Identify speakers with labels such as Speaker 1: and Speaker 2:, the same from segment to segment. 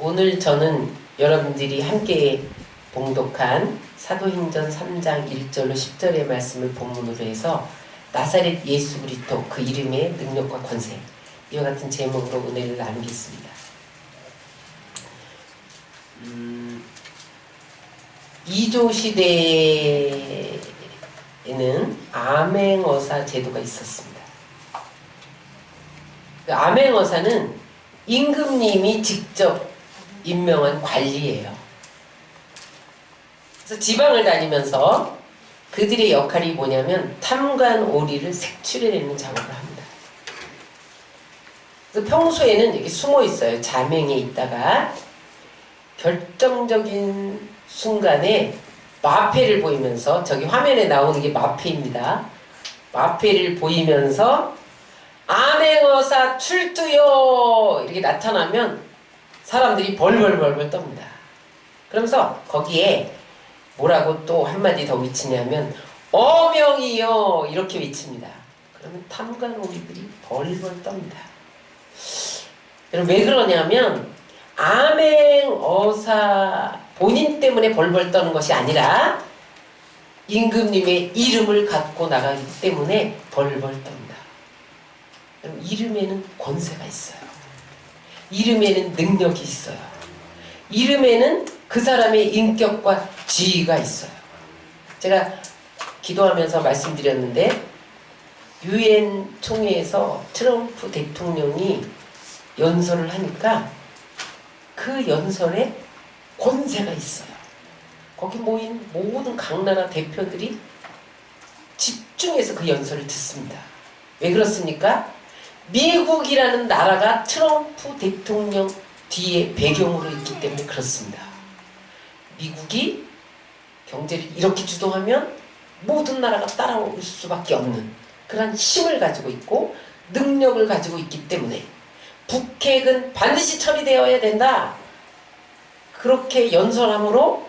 Speaker 1: 오늘 저는 여러분들이 함께 봉독한 사도행전 3장 1절로 10절의 말씀을 본문으로 해서 나사렛 예수 그리스도 그 이름의 능력과 권세, 이와 같은 제목으로 은혜를 나누겠습니다. 이조 시대에는 암행어사 제도가 있었습니다. 그 암행어사는 임금님이 직접 임명한 관리예요. 그래서 지방을 다니면서 그들의 역할이 뭐냐면 탐관 오리를 색출해내는 작업을 합니다. 그래서 평소에는 이렇게 숨어 있어요. 자명에 있다가 결정적인 순간에 마패를 보이면서, 저기 화면에 나오는 게 마패입니다. 마패를 보이면서 암행어사 출두요! 이렇게 나타나면 사람들이 벌벌벌벌 떱니다. 그러면서 거기에 뭐라고 또 한마디 더 외치냐면 어명이요! 이렇게 외칩니다. 그러면 탐관오리들이 벌벌 떱니다. 여러분 왜 그러냐면 암행어사 본인 때문에 벌벌 떠는 것이 아니라 임금님의 이름을 갖고 나가기 때문에 벌벌 떱니다. 여러분 이름에는 권세가 있어요. 이름에는 능력이 있어요. 이름에는 그 사람의 인격과 지위가 있어요. 제가 기도하면서 말씀드렸는데 유엔 총회에서 트럼프 대통령이 연설을 하니까 그 연설에 권세가 있어요. 거기 모인 모든 각 나라 대표들이 집중해서 그 연설을 듣습니다. 왜 그렇습니까? 미국이라는 나라가 트럼프 대통령 뒤에 배경으로 있기 때문에 그렇습니다. 미국이 경제를 이렇게 주도하면 모든 나라가 따라올 수밖에 없는 그런 힘을 가지고 있고 능력을 가지고 있기 때문에 북핵은 반드시 처리되어야 된다. 그렇게 연설함으로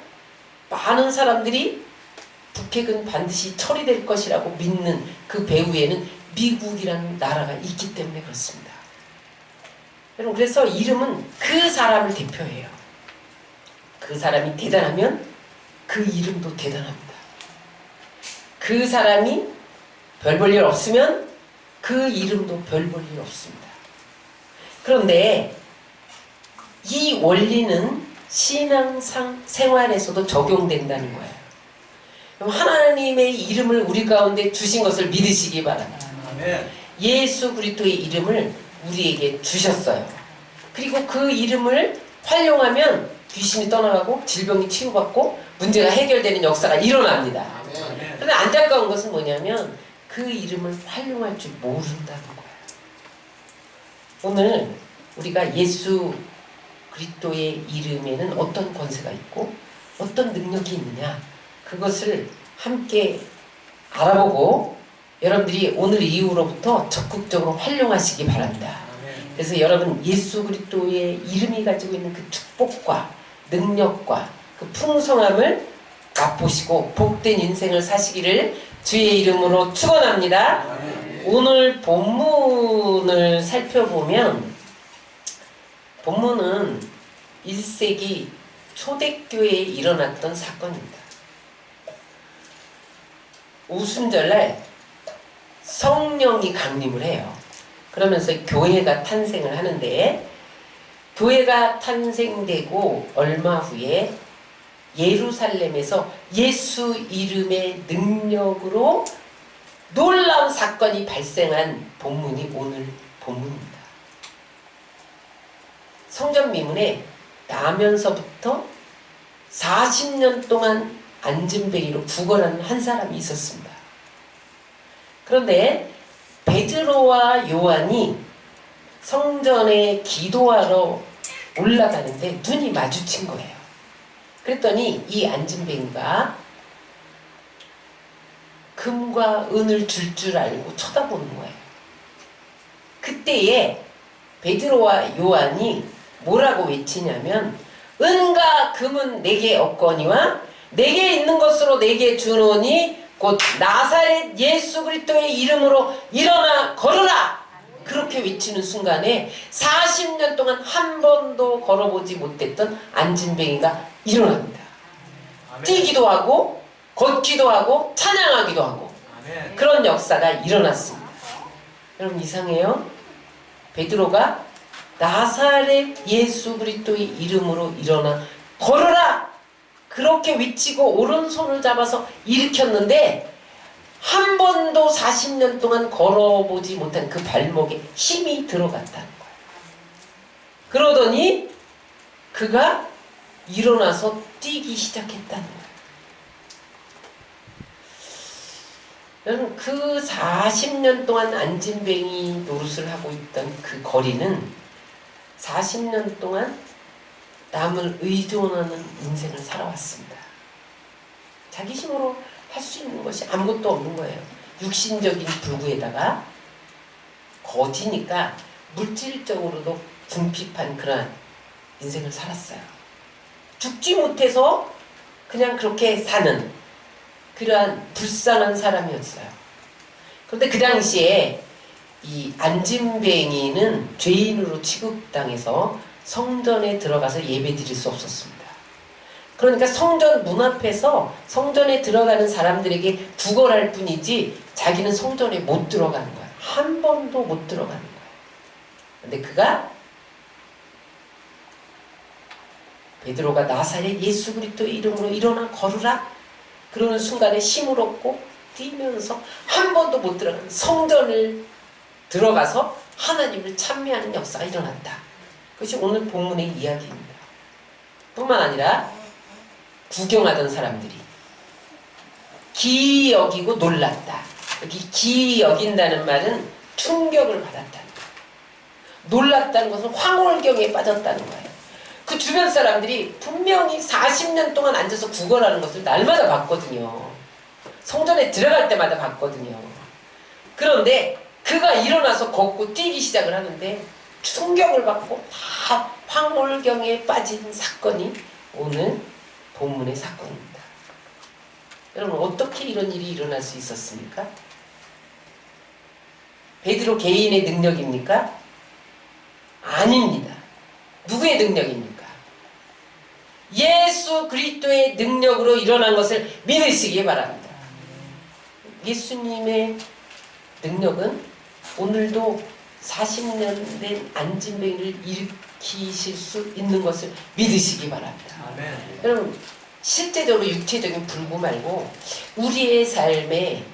Speaker 1: 많은 사람들이 북핵은 반드시 처리될 것이라고 믿는 그 배후에는 미국이라는 나라가 있기 때문에 그렇습니다. 여러분 그래서 이름은 그 사람을 대표해요. 그 사람이 대단하면 그 이름도 대단합니다. 그 사람이 별 볼 일 없으면 그 이름도 별 볼 일 없습니다. 그런데 이 원리는 신앙상 생활에서도 적용된다는 거예요. 그럼 하나님의 이름을 우리 가운데 주신 것을 믿으시기 바랍니다. 예수 그리스도의 이름을 우리에게 주셨어요. 그리고 그 이름을 활용하면 귀신이 떠나가고 질병이 치유받고 문제가 해결되는 역사가 일어납니다. 그런데 안타까운 것은 뭐냐면 그 이름을 활용할 줄 모른다는 거예요. 오늘 우리가 예수 그리스도의 이름에는 어떤 권세가 있고 어떤 능력이 있느냐, 그것을 함께 알아보고 여러분들이 오늘 이후로부터 적극적으로 활용하시기 바랍니다. 그래서 여러분 예수 그리스도의 이름이 가지고 있는 그 축복과 능력과 그 풍성함을 맛보시고 복된 인생을 사시기를 주의 이름으로 축원합니다. 오늘 본문을 살펴보면 본문은 1세기 초대교회에 일어났던 사건입니다. 오순절날 성령이 강림을 해요. 그러면서 교회가 탄생을 하는데, 교회가 탄생되고 얼마 후에 예루살렘에서 예수 이름의 능력으로 놀라운 사건이 발생한 본문이 오늘 본문입니다. 성전 미문에 나면서부터 40년 동안 안진뱅이로 구걸하는 한 사람이 있었습니다. 그런데 베드로와 요한이 성전에 기도하러 올라가는데 눈이 마주친 거예요. 그랬더니 이 안진뱅이가 금과 은을 줄 알고 쳐다보는 거예요. 그때에 베드로와 요한이 뭐라고 외치냐면 은과 금은 내게 없거니와 내게 있는 것으로 내게 주노니 곧 나사렛 예수 그리스도의 이름으로 일어나 걸으라. 그렇게 외치는 순간에 40년 동안 한 번도 걸어보지 못했던 안진뱅이가 일어납니다.
Speaker 2: 아멘.
Speaker 1: 뛰기도 하고 걷기도 하고 찬양하기도 하고
Speaker 2: 아멘.
Speaker 1: 그런 역사가 일어났습니다. 여러분 이상해요? 베드로가 나사렛 예수 그리스도의 이름으로 일어나 걸어라! 그렇게 외치고 오른손을 잡아서 일으켰는데 한 번도 40년 동안 걸어보지 못한 그 발목에 힘이 들어갔다는 거예요. 그러더니 그가 일어나서 뛰기 시작했다는 거예요. 여러분 그 40년 동안 안진뱅이 노릇을 하고 있던 그 거리는 40년 동안 남을 의존하는 인생을 살아왔습니다. 자기 힘으로 할 수 있는 것이 아무것도 없는 거예요. 육신적인 불구에다가 거지니까 물질적으로도 궁핍한 그러한 인생을 살았어요. 죽지 못해서 그냥 그렇게 사는 그러한 불쌍한 사람이었어요. 그런데 그 당시에 이 안진뱅이는 죄인으로 취급당해서 성전에 들어가서 예배 드릴 수 없었습니다. 그러니까 성전 문 앞에서 성전에 들어가는 사람들에게 구걸할 뿐이지 자기는 성전에 못 들어가는 거야. 한 번도 못 들어가는 거야. 근데 그가 베드로가 나사렛 예수 그리스도의 이름으로 일어나 걸으라 그러는 순간에 힘을 얻고 뛰면서 한 번도 못 들어가는 성전을 들어가서 하나님을 찬미하는 역사가 일어났다. 그것이 오늘 본문의 이야기입니다. 뿐만 아니라 구경하던 사람들이 기이 여기고 놀랐다. 여기 기이 여긴다는 말은 충격을 받았다는 거예요. 놀랐다는 것은 황홀경에 빠졌다는 거예요. 그 주변 사람들이 분명히 40년 동안 앉아서 구걸하는 것을 날마다 봤거든요. 성전에 들어갈 때마다 봤거든요. 그런데 그가 일어나서 걷고 뛰기 시작을 하는데 충격을 받고 다 황홀경에 빠진 사건이 오늘 본문의 사건입니다. 여러분 어떻게 이런 일이 일어날 수 있었습니까? 베드로 개인의 능력입니까? 아닙니다. 누구의 능력입니까? 예수 그리스도의 능력으로 일어난 것을 믿으시기 바랍니다. 예수님의 능력은 오늘도 40년 된 안진뱅이를 일으키실 수 있는 것을 믿으시기 바랍니다.
Speaker 2: 아멘.
Speaker 1: 여러분 실제적으로 육체적인 불구 말고 우리의 삶에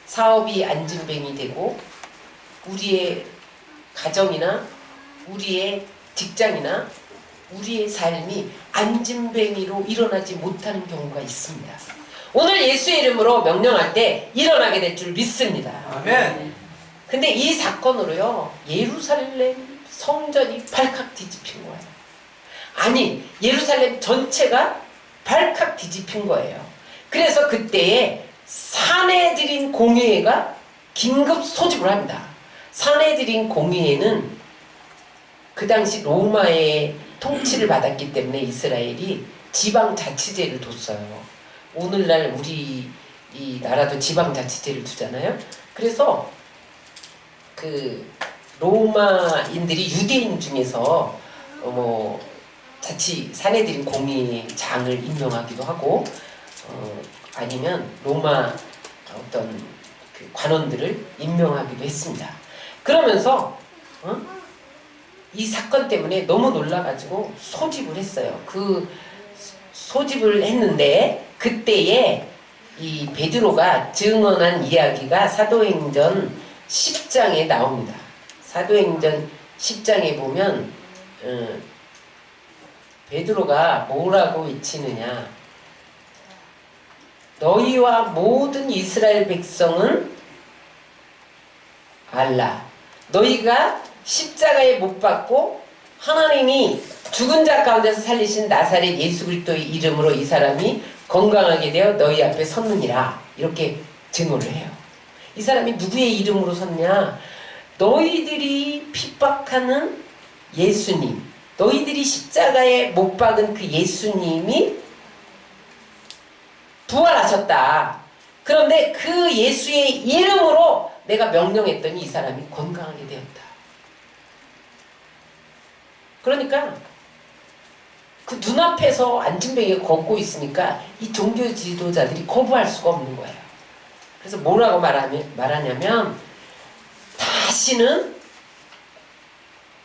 Speaker 1: 사업이 안진뱅이 되고 우리의 가정이나 우리의 직장이나 우리의 삶이 안진뱅이로 일어나지 못하는 경우가 있습니다. 오늘 예수의 이름으로 명령할 때 일어나게 될 줄 믿습니다.
Speaker 2: 아멘.
Speaker 1: 근데 이 사건으로요 예루살렘 성전이 발칵 뒤집힌 거예요. 아니 예루살렘 전체가 발칵 뒤집힌 거예요. 그래서 그때에 산헤드린 공의회가 긴급 소집을 합니다. 산헤드린 공의회는 그 당시 로마의 통치를 받았기 때문에 이스라엘이 지방자치제를 뒀어요. 오늘날 우리 이 나라도 지방자치제를 두잖아요. 그래서 그 로마인들이 유대인 중에서 자치 산헤드린 공의장을 임명하기도 하고 아니면 로마 어떤 그 관원들을 임명하기도 했습니다. 그러면서 이 사건 때문에 너무 놀라가지고 소집을 했어요. 그 소집을 했는데 그때에 이 베드로가 증언한 이야기가 사도행전 10장에 나옵니다. 사도행전 10장에 보면 베드로가 뭐라고 외치느냐, 너희와 모든 이스라엘 백성은 알라. 너희가 십자가에 못 박고 하나님이 죽은 자 가운데서 살리신 나사렛 예수 그리스도의 이름으로 이 사람이 건강하게 되어 너희 앞에 섰느니라. 이렇게 증언을 해요. 이 사람이 누구의 이름으로 섰냐? 너희들이 핍박하는 예수님, 너희들이 십자가에 못 박은 그 예수님이 부활하셨다. 그런데 그 예수의 이름으로 내가 명령했더니 이 사람이 건강하게 되었다. 그러니까 그 눈앞에서 안진뱅이가 걷고 있으니까 이 종교 지도자들이 거부할 수가 없는 거예요. 그래서 뭐라고 말하냐면 다시는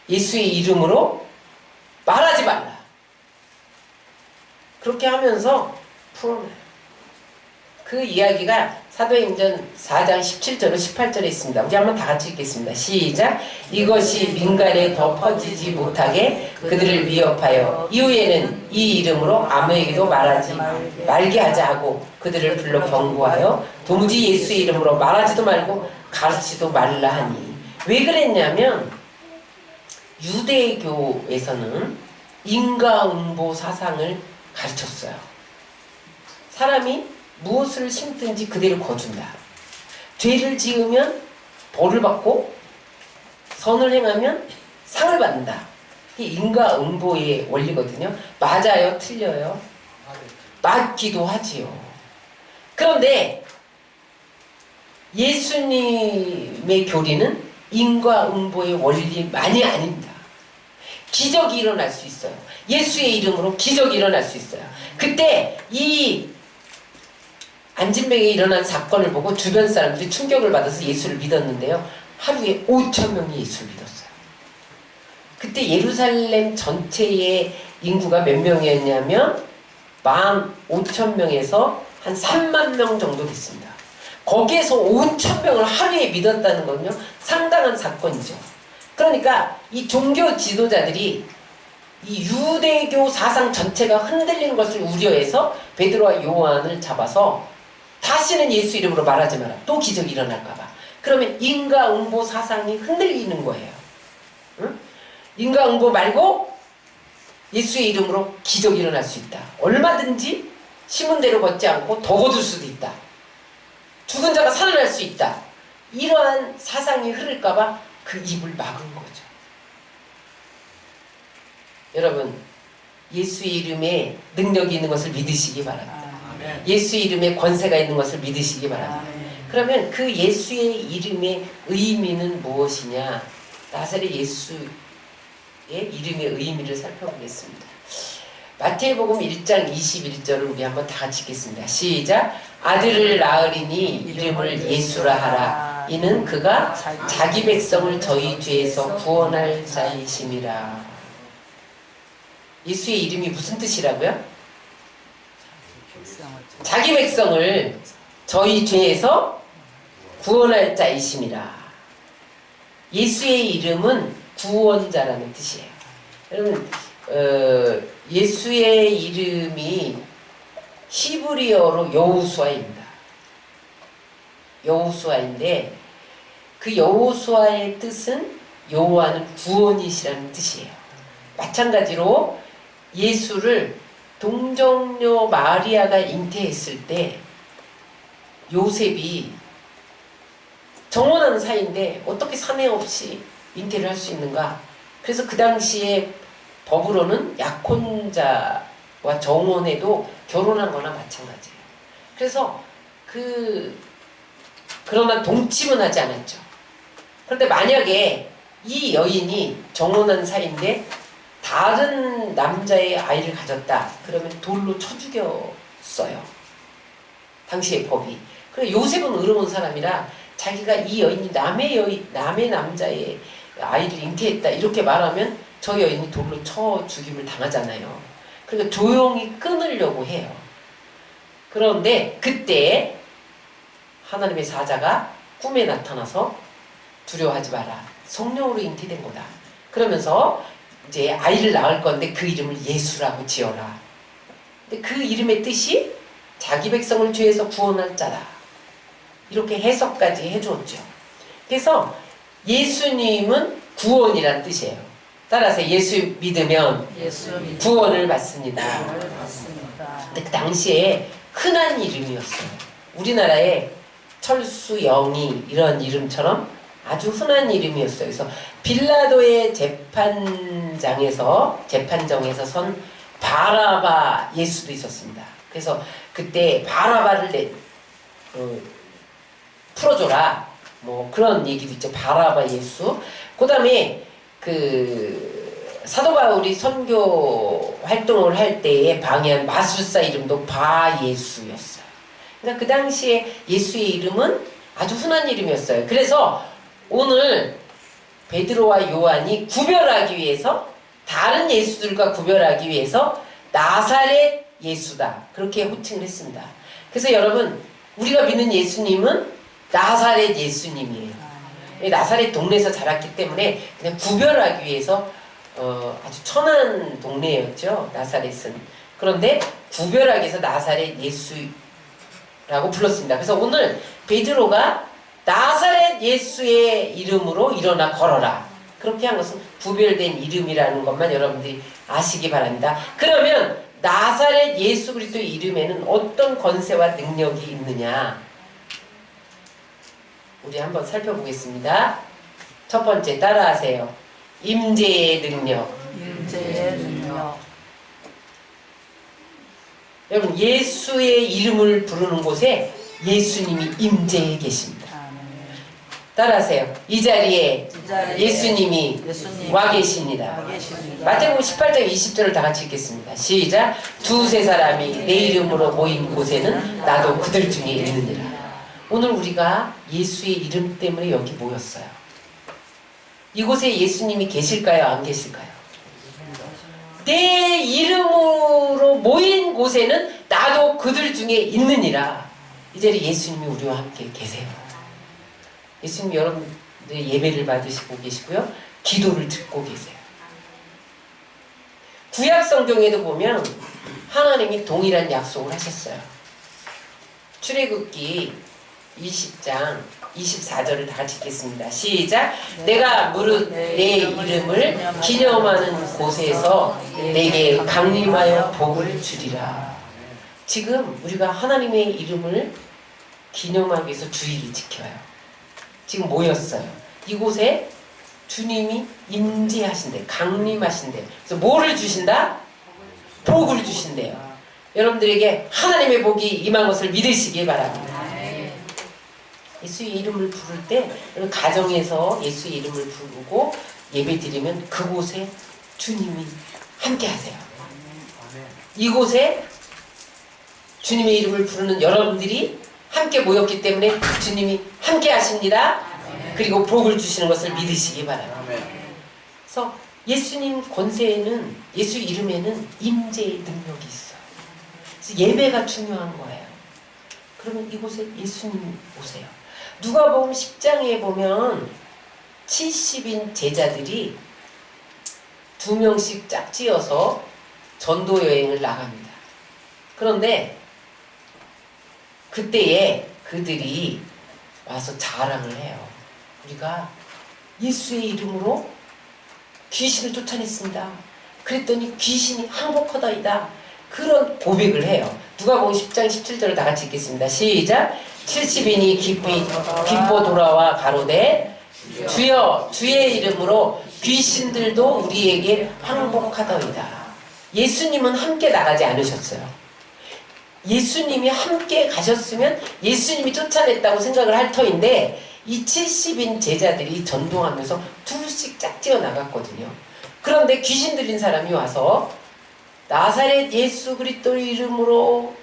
Speaker 1: 예수의 이름으로 말하지 말라. 그렇게 하면서 풀어내요. 그 이야기가 사도행전 4장 17절로 18절에 있습니다. 우리 한번 다 같이 읽겠습니다. 시작. 이것이 민간에 더 퍼지지 못하게 그들을 위협하여 이후에는 이 이름으로 아무에게도 말하지 말게 하자 하고 그들을 불러 경고하여 도무지 예수의 이름으로 말하지도 말고 가르치지도 말라 하니. 왜 그랬냐면 유대교에서는 인과응보 사상을 가르쳤어요. 사람이 무엇을 심든지 그대로 거둔다. 죄를 지으면 벌을 받고 선을 행하면 상을 받는다. 이게 인과응보의 원리거든요. 맞아요? 틀려요? 맞기도 하지요. 그런데 예수님의 교리는 인과응보의 원리만이 아닙니다. 기적이 일어날 수 있어요. 예수의 이름으로 기적이 일어날 수 있어요. 그때 이 안진뱅이에 일어난 사건을 보고 주변 사람들이 충격을 받아서 예수를 믿었는데요. 하루에 5,000명이 예수를 믿었어요. 그때 예루살렘 전체의 인구가 몇 명이었냐면 15,000명에서 한 3만 명 정도 됐습니다. 거기에서 5,000명을 하루에 믿었다는 건요. 상당한 사건이죠. 그러니까 이 종교 지도자들이 이 유대교 사상 전체가 흔들리는 것을 우려해서 베드로와 요한을 잡아서 다시는 예수 이름으로 말하지 마라. 또 기적이 일어날까봐. 그러면 인과응보 사상이 흔들리는 거예요. 응? 인과응보 말고 예수의 이름으로 기적이 일어날 수 있다. 얼마든지 심은 대로 걷지 않고 더 거둘 수도 있다. 죽은 자가 살아날 수 있다. 이러한 사상이 흐를까봐 그 입을 막은 거죠. 여러분, 예수의 이름에 능력이 있는 것을 믿으시기 바랍니다. 예수의 이름에 권세가 있는 것을 믿으시기 바랍니다. 그러면 그 예수의 이름의 의미는 무엇이냐? 나사렛 예수의 이름의 의미를 살펴보겠습니다. 마태복음 1장 21절을 우리 한번 다 같이 읽겠습니다. 시작. 아들을 낳으리니 이름을 예수라 하라. 이는 그가 자기 백성을 저희 죄에서 구원할 자이심이라. 예수의 이름이 무슨 뜻이라고요? 자기 백성을 저희 죄에서 구원할 자이심이라. 예수의 이름은 구원자라는 뜻이에요. 여러분, 예수의 이름이 히브리어로 여호수아입니다. 여호수아인데 그 여호수아의 뜻은 여호와는 구원이시라는 뜻이에요. 마찬가지로 예수를 동정녀 마리아가 잉태했을 때 요셉이 정혼한 사이인데 어떻게 사내 없이 잉태를 할 수 있는가? 그래서 그 당시에 법으로는 약혼자와 정혼해도 결혼한 거나 마찬가지예요. 그래서 그러나 동침은 하지 않았죠. 그런데 만약에 이 여인이 정혼한 사이인데 다른 남자의 아이를 가졌다. 그러면 돌로 쳐 죽였어요. 당시의 법이. 그래서 요셉은 의로운 사람이라 자기가 이 여인이 남의 남자의 아이를 잉태했다. 이렇게 말하면 저 여인이 돌로 쳐 죽임을 당하잖아요. 그러니까 조용히 끊으려고 해요. 그런데 그때 하나님의 사자가 꿈에 나타나서 두려워하지 마라. 성령으로 잉태된 거다. 그러면서 이제 아이를 낳을 건데 그 이름을 예수라고 지어라. 근데 그 이름의 뜻이 자기 백성을 죄에서 구원할 자다. 이렇게 해석까지 해주었죠. 그래서 예수님은 구원이란 뜻이에요. 따라서 예수 믿으면 구원을 받습니다. 근데 그 당시에 흔한 이름이었어요. 우리나라에 철수, 영희 이런 이름처럼 아주 흔한 이름이었어요. 그래서 빌라도의 재판정에서 선 바라바 예수도 있었습니다. 그래서 그때 바라바를 풀어줘라. 뭐 그런 얘기도 있죠. 바라바 예수. 그 다음에 사도 바울이 선교 활동을 할 때에 방해한 마술사 이름도 바예수였어요. 그러니까 그 당시에 예수의 이름은 아주 흔한 이름이었어요. 그래서 오늘 베드로와 요한이 구별하기 위해서, 다른 예수들과 구별하기 위해서 나사렛 예수다, 그렇게 호칭을 했습니다. 그래서 여러분, 우리가 믿는 예수님은 나사렛 예수님이에요. 나사렛 동네에서 자랐기 때문에 그냥 구별하기 위해서 아주 천한 동네였죠, 나사렛은. 그런데 구별하기 위해서 나사렛 예수라고 불렀습니다. 그래서 오늘 베드로가 나사렛 예수의 이름으로 일어나 걸어라, 그렇게 한 것은 구별된 이름이라는 것만 여러분들이 아시기 바랍니다. 그러면 나사렛 예수 그리스도의 이름에는 어떤 권세와 능력이 있느냐, 우리 한번 살펴보겠습니다. 첫 번째, 따라하세요. 임재의 능력.
Speaker 2: 임재의 능력.
Speaker 1: 여러분, 예수의 이름을 부르는 곳에 예수님이 임재해 계십니다. 따라하세요. 이 자리에 예수님이 와 계십니다. 마태복음 18장 20절을 다 같이 읽겠습니다. 시작. 두세 사람이 내 이름으로 모인 곳에는 나도 그들 중에 있느니라. 오늘 우리가 예수의 이름 때문에 여기 모였어요. 이곳에 예수님이 계실까요? 안 계실까요? 내 이름으로 모인 곳에는 나도 그들 중에 있느니라. 이 자리에 예수님이 우리와 함께 계세요. 예수님 여러분들의 예배를 받으시고 계시고요, 기도를 듣고 계세요. 구약 성경에도 보면 하나님이 동일한 약속을 하셨어요. 출애굽기 20장 24절을 다 같이 읽겠습니다. 시작. 내가 무릇 내 이름을 기념하는 곳에서 내게 강림하여 복을 주리라. 지금 우리가 하나님의 이름을 기념하기 위해서 주의를 지켜요. 지금 모였어요. 이곳에 주님이 임재하신대, 강림하신대. 그래서 뭐를 주신다? 복을 주신대요. 여러분들에게 하나님의 복이 임한 것을 믿으시기 바랍니다. 예수의 이름을 부를 때, 가정에서 예수의 이름을 부르고 예배 드리면 그곳에 주님이 함께 하세요. 이곳에 주님의 이름을 부르는 여러분들이 함께 모였기 때문에 주님이 함께 하십니다. 그리고 복을 주시는 것을 믿으시기 바랍니다. 그래서 예수님 권세에는, 예수 이름에는 임재의 능력이 있어요. 그래서 예배가 중요한 거예요. 그러면 이곳에 예수님이 오세요. 누가복음 10장에 보면 70인 제자들이 2명씩 짝지어서 전도 여행을 나갑니다. 그런데 그때에 그들이 와서 자랑을 해요. 우리가 예수의 이름으로 귀신을 쫓아냈습니다. 그랬더니 귀신이 항복하다이다. 그런 고백을 해요. 누가복음 10장 17절을 다 같이 읽겠습니다. 시작. 70인이 기뻐 돌아와 가로되 주여 주의 이름으로 귀신들도 우리에게 항복하다이다. 예수님은 함께 나가지 않으셨어요. 예수님이 함께 가셨으면 예수님이 쫓아냈다고 생각을 할 터인데, 이 70인 제자들이 전동하면서 둘씩 짝지어 나갔거든요. 그런데 귀신 들린 사람이 와서 나사렛 예수 그리스도의 이름으로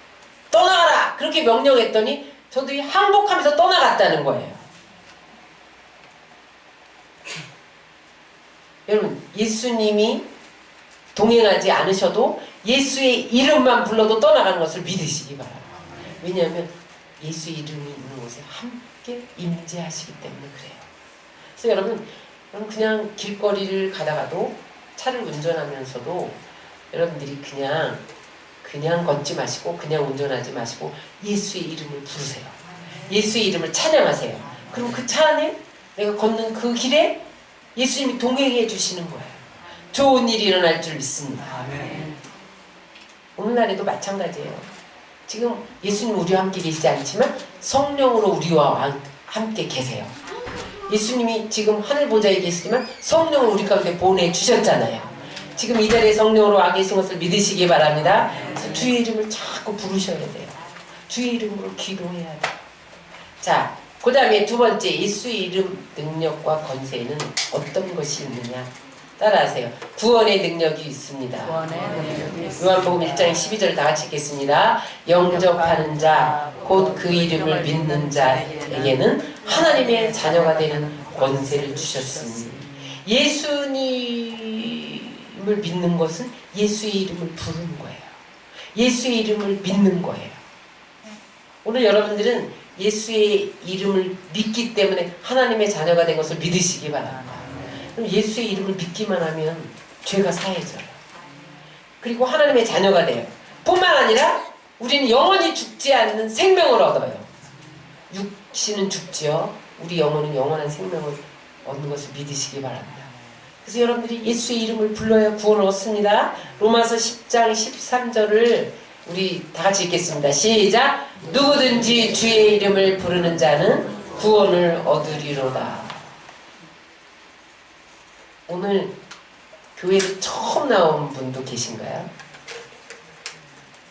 Speaker 1: 떠나가라! 그렇게 명령했더니 저들이 항복하면서 떠나갔다는 거예요. 여러분, 예수님이 동행하지 않으셔도 예수의 이름만 불러도 떠나가는 것을 믿으시기 바랍니다. 왜냐하면 예수의 이름이 있는 곳에 함께 임재하시기 때문에 그래요. 그래서 여러분 그냥 길거리를 가다가도, 차를 운전하면서도 여러분들이 그냥 걷지 마시고, 그냥 운전하지 마시고 예수의 이름을 부르세요. 예수의 이름을 찬양하세요. 그럼 그 차 안에, 내가 걷는 그 길에 예수님이 동행해 주시는 거예요. 좋은 일이 일어날 줄 믿습니다. 아멘. 오늘날에도 마찬가지예요. 지금 예수님 우리와 함께 계시지 않지만 성령으로 우리와 함께 계세요. 예수님이 지금 하늘 보좌에 계시지만 성령을 우리 가운데 보내주셨잖아요. 지금 이 자리에 성령으로 와 계신 것을 믿으시기 바랍니다. 그래서 주의 이름을 자꾸 부르셔야 돼요. 주의 이름으로 기도해야 돼요. 자, 그 다음에 두 번째, 예수의 이름 능력과 권세에는 어떤 것이 있느냐? 따라하세요. 구원의 능력이 있습니다.
Speaker 2: 구원의 능력이 있습니다.
Speaker 1: 요한복음 1장 12절 다 같이 읽겠습니다. 영접하는 자, 곧 그 이름을 믿는 자에게는 하나님의 자녀가 되는 권세를 주셨으니. 예수님을 믿는 것은 예수의 이름을 부르는 거예요. 예수의 이름을 믿는 거예요. 오늘 여러분들은 예수의 이름을 믿기 때문에 하나님의 자녀가 된 것을 믿으시기 바랍니다. 그럼 예수의 이름을 믿기만 하면 죄가 사해져요. 그리고 하나님의 자녀가 돼요. 뿐만 아니라 우리는 영원히 죽지 않는 생명을 얻어요. 육신은 죽지요. 우리 영혼은 영원한 생명을 얻는 것을 믿으시기 바랍니다. 그래서 여러분들이 예수의 이름을 불러야 구원을 얻습니다. 로마서 10장 13절을 우리 다 같이 읽겠습니다. 시작! 누구든지 주의 이름을 부르는 자는 구원을 얻으리로다. 오늘 교회를 처음 나온 분도 계신가요?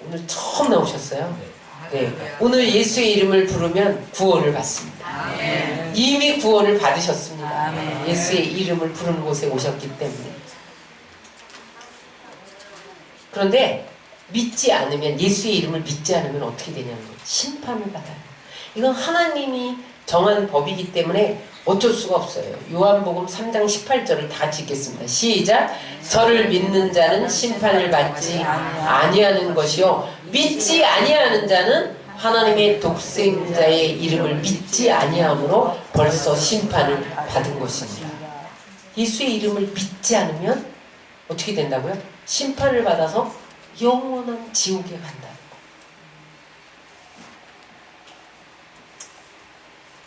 Speaker 1: 오늘 처음 나오셨어요? 네. 오늘 예수의 이름을 부르면 구원을 받습니다.
Speaker 2: 아멘.
Speaker 1: 이미 구원을 받으셨습니다.
Speaker 2: 아멘.
Speaker 1: 예수의 이름을 부르는 곳에 오셨기 때문에. 그런데 믿지 않으면, 예수의 이름을 믿지 않으면 어떻게 되냐는 거예요. 심판을 받아요. 이건 하나님이 정한 법이기 때문에 어쩔 수가 없어요. 요한복음 3장 18절을 다 같이 읽겠습니다. 시작! 저를 믿는 자는 심판을 받지 아니하는 것이요 믿지 아니하는 자는 하나님의 독생자의 이름을 믿지 아니함으로 벌써 심판을 받은 것입니다. 예수의 이름을 믿지 않으면 어떻게 된다고요? 심판을 받아서 영원한 지옥에 간다.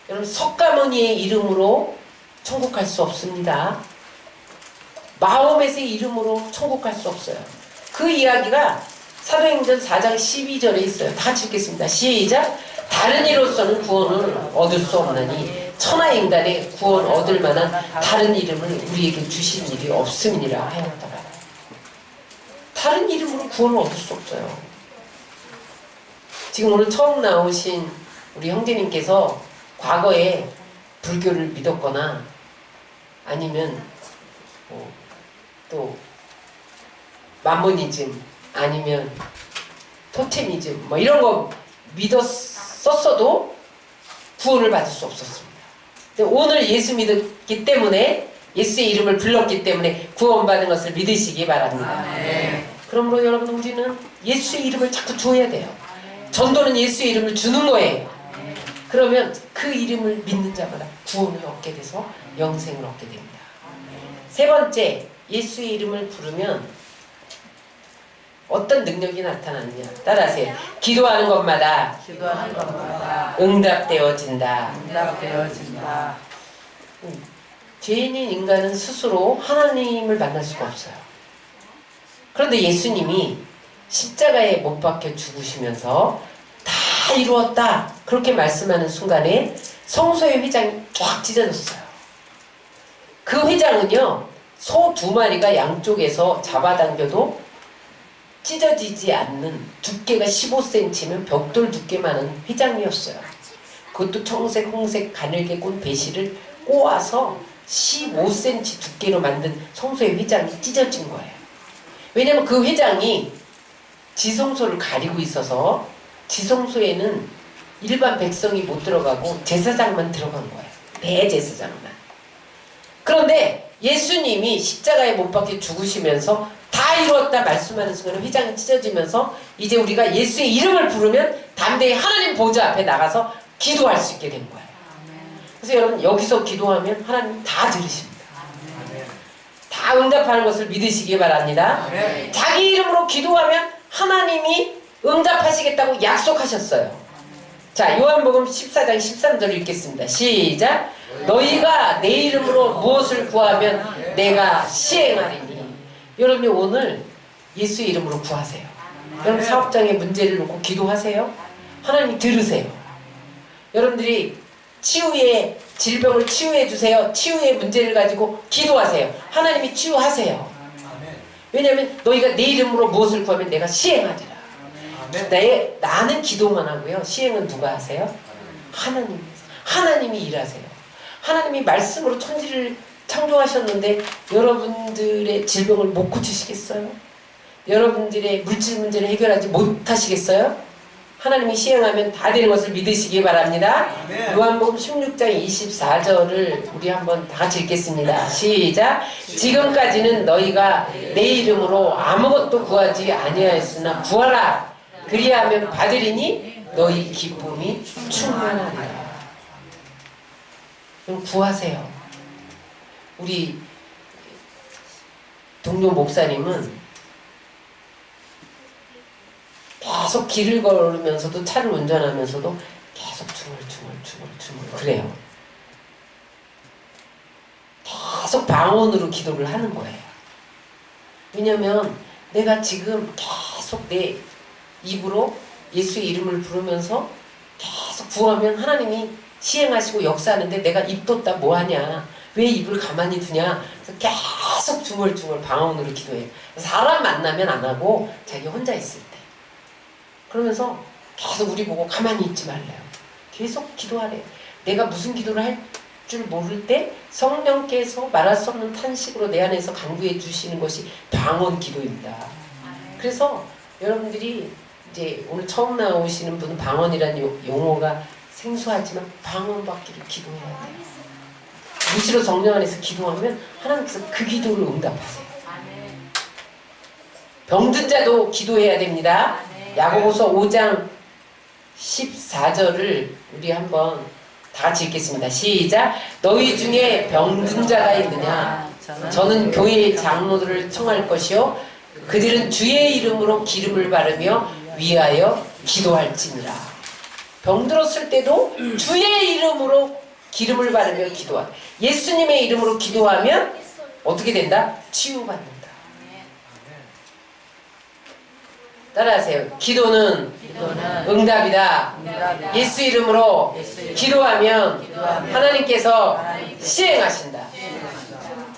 Speaker 1: 여러분, 석가모니의 이름으로 천국 갈 수 없습니다. 마호멧의 이름으로 천국 갈 수 없어요. 그 이야기가 사도행전 4장 12절에 있어요. 다 같이 읽겠습니다. 시작! 다른 이로서는 구원을 얻을 수 없나니 천하 인간의 구원 얻을 만한 다른 이름을 우리에게 주신 일이 없음이니라 하였더라. 다른 이름으로 구원을 얻을 수 없어요. 지금 오늘 처음 나오신 우리 형제님께서 과거에 불교를 믿었거나 아니면 또 만모니즘 아니면 토테미즘 뭐 이런 거 믿었었어도 구원을 받을 수 없었습니다. 근데 오늘 예수 믿었기 때문에, 예수의 이름을 불렀기 때문에 구원받은 것을 믿으시기 바랍니다. 그러므로 여러분, 우리는 예수의 이름을 자꾸 줘야 돼요. 전도는 예수의 이름을 주는 거예요. 그러면 그 이름을 믿는 자마다 구원을 얻게 돼서 영생을 얻게 됩니다. 세 번째, 예수의 이름을 부르면 어떤 능력이 나타나느냐. 따라하세요. 기도하는 것마다
Speaker 2: 기도하는 것마다
Speaker 1: 응답되어진다.
Speaker 2: 응답되어진다.
Speaker 1: 죄인인 인간은 스스로 하나님을 만날 수가 없어요. 그런데 예수님이 십자가에 못 박혀 죽으시면서 다 이루었다 그렇게 말씀하는 순간에 성소의 휘장이 쫙 찢어졌어요. 그 휘장은요, 소 2마리가 양쪽에서 잡아당겨도 찢어지지 않는 두께가 15cm면 벽돌 두께만한 휘장이었어요. 그것도 청색, 홍색, 가늘게 꼰 배실을 꼬아서 15cm 두께로 만든 성소의 휘장이 찢어진 거예요. 왜냐하면 그 휘장이 지성소를 가리고 있어서 지성소에는 일반 백성이 못 들어가고 제사장만 들어간 거예요. 대제사장만. 그런데 예수님이 십자가에 못 박혀 죽으시면서 다 이루었다 말씀하는 순간에 휘장이 찢어지면서 이제 우리가 예수의 이름을 부르면 담대히 하나님 보좌 앞에 나가서 기도할 수 있게 된 거예요. 그래서 여러분, 여기서 기도하면 하나님 다 들으십니다. 다 응답하는 것을 믿으시기 바랍니다. 자기 이름으로 기도하면 하나님이 응답하시겠다고 약속하셨어요. 자, 요한복음 14장 13절을 읽겠습니다. 시작! 너희가 내 이름으로 무엇을 구하면 내가 시행하리니. 여러분이 오늘 예수의 이름으로 구하세요. 여러분, 사업장에 문제를 놓고 기도하세요. 하나님이 들으세요. 여러분들이 치유의 질병을 치유해 주세요. 치유의 문제를 가지고 기도하세요. 하나님이 치유하세요. 왜냐하면 너희가 내 이름으로 무엇을 구하면 내가 시행하리라. 나는 기도만 하고요. 시행은 누가 하세요? 하나님이 일하세요. 하나님이 말씀으로 천지를 창조하셨는데 여러분들의 질병을 못 고치시겠어요? 여러분들의 물질 문제를 해결하지 못하시겠어요? 하나님이 시행하면 다 되는 것을 믿으시기 바랍니다. 요한복음 16장 24절을 우리 한번 다 같이 읽겠습니다. 시작. 지금까지는 너희가 내 이름으로 아무것도 구하지 아니하였으나 구하라. 그리하면 받으리니 너희 기쁨이 충만하리라. 그럼 구하세요. 우리 동료 목사님은 계속 길을 걸으면서도 차를 운전하면서도 계속 중얼중얼 그래요. 계속 방언으로 기도를 하는 거예요. 왜냐면 내가 지금 계속 내 입으로 예수의 이름을 부르면서 계속 구하면 하나님이 시행하시고 역사하는데 내가 입 뒀다 뭐하냐, 왜 입을 가만히 두냐, 그래서 계속 중얼중얼 방언으로 기도해요. 사람 만나면 안 하고 자기 혼자 있을 때 그러면서 계속 우리 보고 가만히 있지 말래요. 계속 기도하래요. 내가 무슨 기도를 할 줄 모를 때 성령께서 말할 수 없는 탄식으로 내 안에서 간구해 주시는 것이 방언 기도입니다. 그래서 여러분들이 이제 오늘 처음 나오시는 분은 방언이라는 용어가 생소하지만 방언 받기를 기도해야 돼요. 무시로 성령 안에서 기도하면 하나님께서 그 기도를 응답하세요. 병든 자도 기도해야 됩니다. 야고보서 5장 14절을 우리 한번 다 같이 읽겠습니다. 시작. 너희 중에 병든 자가 있느냐? 저는 교회의 장로들을 청할 것이요 그들은 주의 이름으로 기름을 바르며 위하여 기도할지니라. 병들었을 때도 주의 이름으로 기름을 바르며 기도하. 예수님의 이름으로 기도하면 어떻게 된다? 치유받는다. 따라하세요. 기도는 응답이다. 예수 이름으로 기도하면 하나님께서 시행하신다.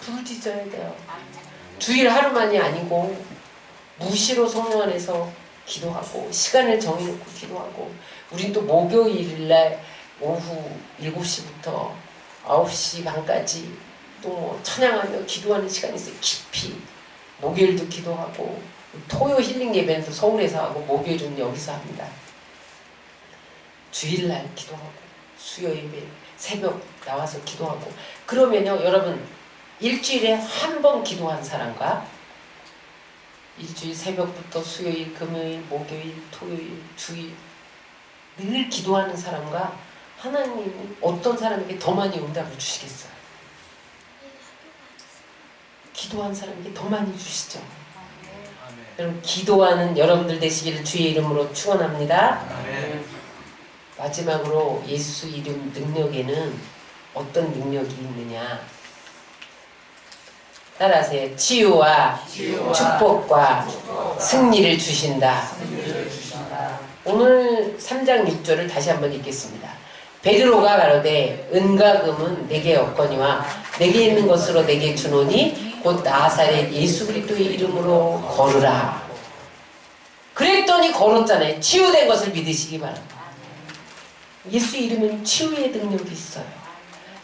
Speaker 1: 부르짖어야 돼요. 주일 하루만이 아니고 무시로 성령 안에서 기도하고 시간을 정해놓고 기도하고, 우린 또 목요일날 오후 7시부터 9시 반까지 또 뭐 찬양하며 기도하는 시간이 있어요. 깊이 목요일도 기도하고, 토요 힐링 예배는 서울에서 하고 목요일은 여기서 합니다. 주일날 기도하고 수요 예배 새벽 나와서 기도하고. 그러면요 여러분, 일주일에 한 번 기도한 사람과 일주일 새벽부터 수요일, 금요일, 목요일, 토요일, 주일 늘 기도하는 사람과 하나님이 어떤 사람에게 더 많이 응답을 주시겠어요? 기도한 사람에게 더 많이 주시죠. 여러분, 기도하는 여러분들 되시기를 주의 이름으로 축원합니다. 마지막으로 예수 이름 능력에는 어떤 능력이 있느냐? 따라하세요. 치유와 축복과 승리를 주신다. 오늘 3장 6절을 다시 한번 읽겠습니다. 베드로가 가로되 은과 금은 내게 없거니와 내게 있는 것으로 내게 주노니 곧 나사렛 예수 그리스도의 이름으로 걸으라. 그랬더니 걸었잖아요. 치유된 것을 믿으시기 바랍니다. 예수 이름은 치유의 능력이 있어요.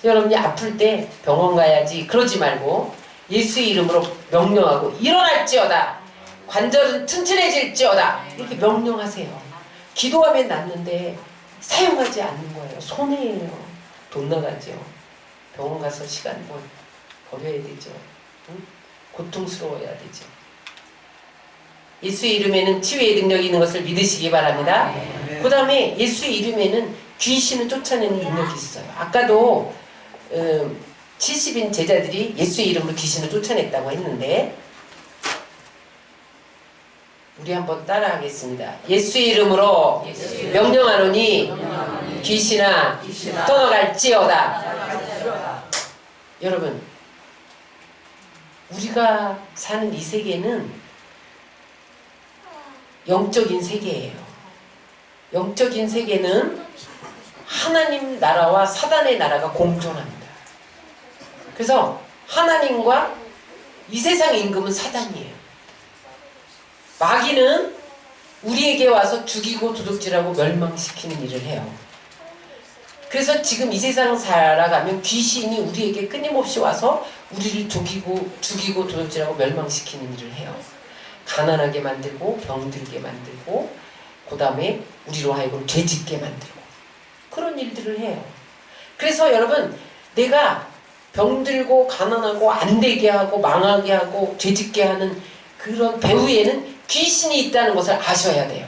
Speaker 1: 여러분이 아플 때 병원 가야지 그러지 말고 예수 이름으로 명령하고 일어날지어다, 관절은 튼튼해질지어다, 이렇게 명령하세요. 기도하면 낫는데 사용하지 않는 거예요. 손해예요. 돈 나가죠. 병원 가서 시간 버려야 되죠. 응? 고통스러워야 되죠. 예수의 이름에는 치유의 능력이 있는 것을 믿으시기 바랍니다. 그 다음에 예수의 이름에는 귀신을 쫓아내는 능력이 있어요. 아까도 70인 제자들이 예수의 이름으로 귀신을 쫓아냈다고 했는데, 우리 한번 따라하겠습니다. 예수의 이름으로 명령하노니 귀신아 떠나갈지어다. 여러분, 우리가 사는 이 세계는 영적인 세계예요. 영적인 세계는 하나님 나라와 사단의 나라가 공존합니다. 그래서 하나님과 이 세상 임금은 사단이에요. 마귀는 우리에게 와서 죽이고 도둑질하고 멸망시키는 일을 해요. 그래서 지금 이 세상 살아가면 귀신이 우리에게 끊임없이 와서 우리를 죽이고 도둑질하고 멸망시키는 일을 해요. 가난하게 만들고 병들게 만들고 그 다음에 우리로 하여금 죄짓게 만들고 그런 일들을 해요. 그래서 여러분 내가 병들고 가난하고 안되게 하고 망하게 하고 죄짓게 하는 그런 배후에는 귀신이 있다는 것을 아셔야 돼요.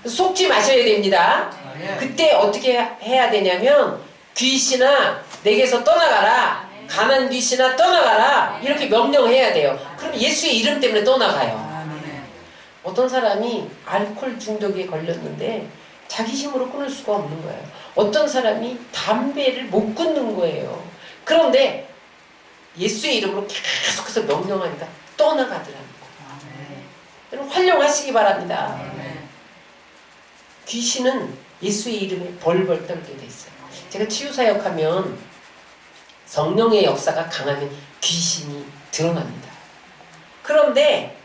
Speaker 1: 속지 마셔야 됩니다. 그때 어떻게 해야 되냐면 귀신아 내게서 떠나가라, 가난 귀신아 떠나가라 이렇게 명령해야 돼요. 그럼 예수의 이름 때문에 떠나가요. 어떤 사람이 알코올 중독에 걸렸는데 자기 힘으로 끊을 수가 없는 거예요. 어떤 사람이 담배를 못 끊는 거예요. 그런데 예수의 이름으로 계속해서 명령하니까 떠나가더라는 거예요. 여러분 활용하시기 바랍니다. 귀신은 예수의 이름에 벌벌 떨게 돼 있어요. 제가 치유사역하면 성령의 역사가 강하면 귀신이 드러납니다. 그런데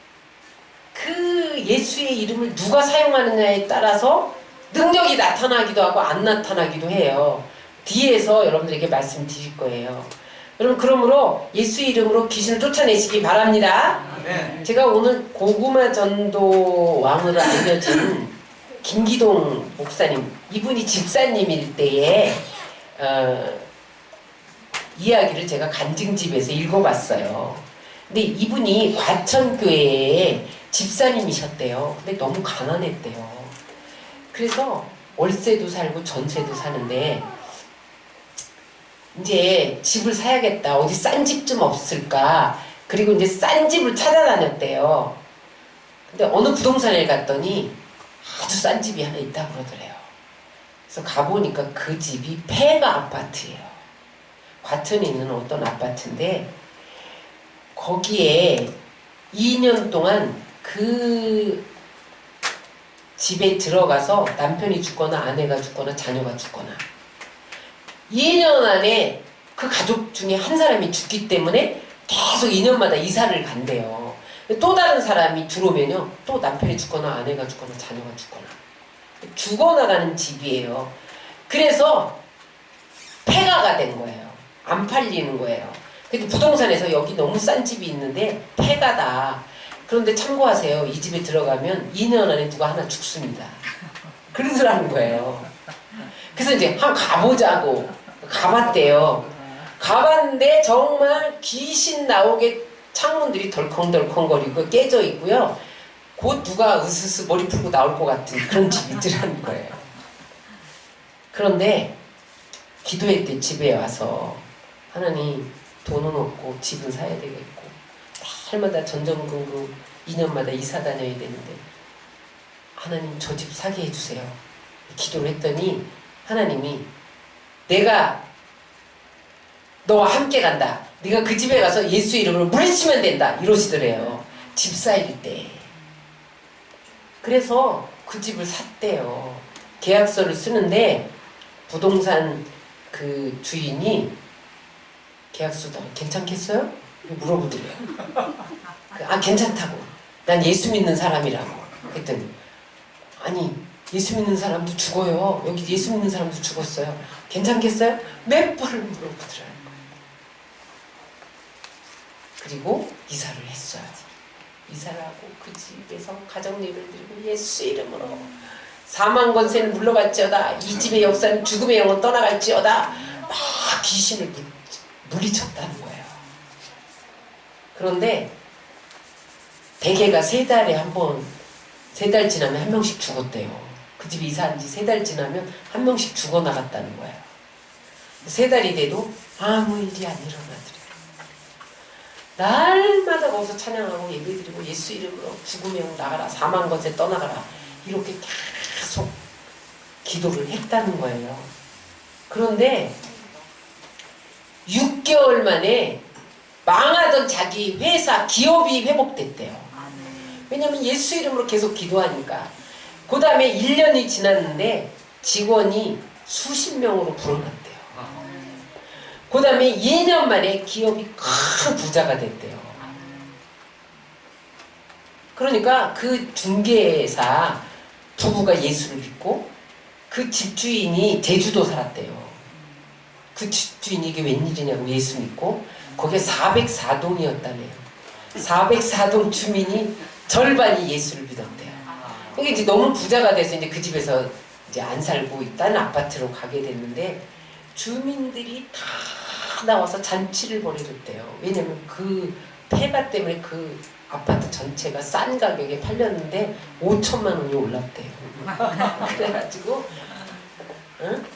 Speaker 1: 그 예수의 이름을 누가 사용하느냐에 따라서 능력이 나타나기도 하고 안 나타나기도 해요. 뒤에서 여러분들에게 말씀드릴 거예요. 여러분 그러므로 예수의 이름으로 귀신을 쫓아내시기 바랍니다. 제가 오늘 고구마 전도 왕으로 알려진 김기동 목사님, 이분이 집사님일 때에 이야기를 제가 간증집에서 읽어봤어요. 근데 이분이 과천교회에 집사님이셨대요. 근데 너무 가난했대요. 그래서 월세도 살고 전세도 사는데 이제 집을 사야겠다. 어디 싼 집 좀 없을까? 그리고 이제 싼 집을 찾아다녔대요. 근데 어느 부동산에 갔더니 아주 싼 집이 하나 있다고 그러더래요. 그래서 가보니까 그 집이 폐가 아파트예요. 과천에 있는 어떤 아파트인데 거기에 2년 동안 그 집에 들어가서 남편이 죽거나 아내가 죽거나 자녀가 죽거나 2년 안에 그 가족 중에 한 사람이 죽기 때문에 계속 2년마다 이사를 간대요. 또 다른 사람이 들어오면요 또 남편이 죽거나 아내가 죽거나 자녀가 죽거나 죽어나가는 집이에요. 그래서 폐가가 된 거예요. 안 팔리는 거예요. 근데 부동산에서 여기 너무 싼 집이 있는데 폐가다. 그런데 참고하세요. 이 집에 들어가면 2년 안에 누가 하나 죽습니다. 그러더라는 거예요. 그래서 이제 한번 가보자고 가봤대요. 가봤는데 정말 귀신 나오게 창문들이 덜컹덜컹거리고 깨져 있고요. 곧 누가 으스스 머리 풀고 나올 것 같은 그런 집이 있더라는 거예요. 그런데 기도했대. 집에 와서 하나님 돈은 없고 집은 사야 되겠고 달마다 전전긍긍 2년마다 이사 다녀야 되는데 하나님 저 집 사게 해주세요. 기도를 했더니 하나님이 내가 너와 함께 간다. 네가 그 집에 가서 예수 이름으로 물리치면 된다. 이러시더래요. 집사일 때. 그래서 그 집을 샀대요. 계약서를 쓰는데 부동산 그 주인이 계약서도 괜찮겠어요? 물어보더래요. 아 괜찮다고. 난 예수 믿는 사람이라고. 그랬더니 아니 예수 믿는 사람도 죽어요. 여기 예수 믿는 사람도 죽었어요. 괜찮겠어요? 몇 번을 물어보더라고요. 그리고 이사를 했어요. 이사를 하고 그 집에서 가정예배를 드리고 예수 이름으로 4만 권세는 물러갈지어다. 이 집의 역사는 죽음의 영혼 떠나갈지어다. 막 귀신을 물리쳤다는 거예요. 그런데 대개가 3달에 한 번, 3달 지나면 한 명씩 죽었대요. 그 집 이사한 지 3달 지나면 한 명씩 죽어나갔다는 거예요. 3달이 돼도 아무 일이 안 일어나더래요. 날마다 거기서 찬양하고 예배드리고 예수 이름으로 죽음의 영 나가라, 4만 권세 떠나가라 이렇게 계속 기도를 했다는 거예요. 그런데 6개월 만에 망하던 자기 회사, 기업이 회복됐대요. 왜냐면 예수 이름으로 계속 기도하니까. 그 다음에 1년이 지났는데 직원이 수십 명으로 불어났대요. 그 다음에 2년 만에 기업이 큰 부자가 됐대요. 그러니까 그 중개사 부부가 예수를 믿고 그 집주인이 제주도 살았대요. 그 집주인이 이게 웬일이냐고 예수 믿고 거기에 404동이었다네요. 404동 주민이 절반이 예수를 믿었대요. 이게 이제 너무 부자가 돼서 이제 그 집에서 이제 안 살고 있다는 아파트로 가게 됐는데 주민들이 다 나와서 잔치를 벌여줬대요. 왜냐면 그 폐가 때문에 그 아파트 전체가 싼 가격에 팔렸는데 5천만 원이 올랐대요. 그래가지고 응?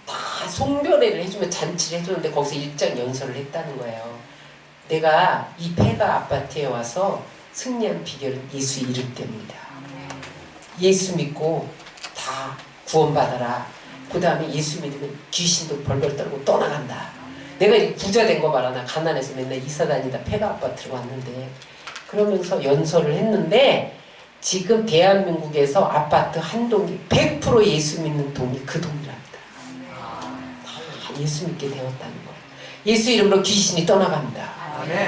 Speaker 1: 다 송별회를 해주면 잔치를 해줬는데 거기서 일장 연설을 했다는 거예요. 내가 이 폐가 아파트에 와서 승리한 비결은 예수 이름 때문이다. 예수 믿고 다 구원받아라. 그 다음에 예수 믿으면 귀신도 벌벌 떨고 떠나간다. 내가 이렇게 부자 된 거 봐라. 나 가난해서 맨날 이사 다니다 폐가 아파트로 왔는데 그러면서 연설을 했는데 지금 대한민국에서 아파트 한 동이 100% 예수 믿는 동이 그 동이랍니다. 다 예수 믿게 되었다는 거예요. 예수 이름으로 귀신이 떠나갑니다.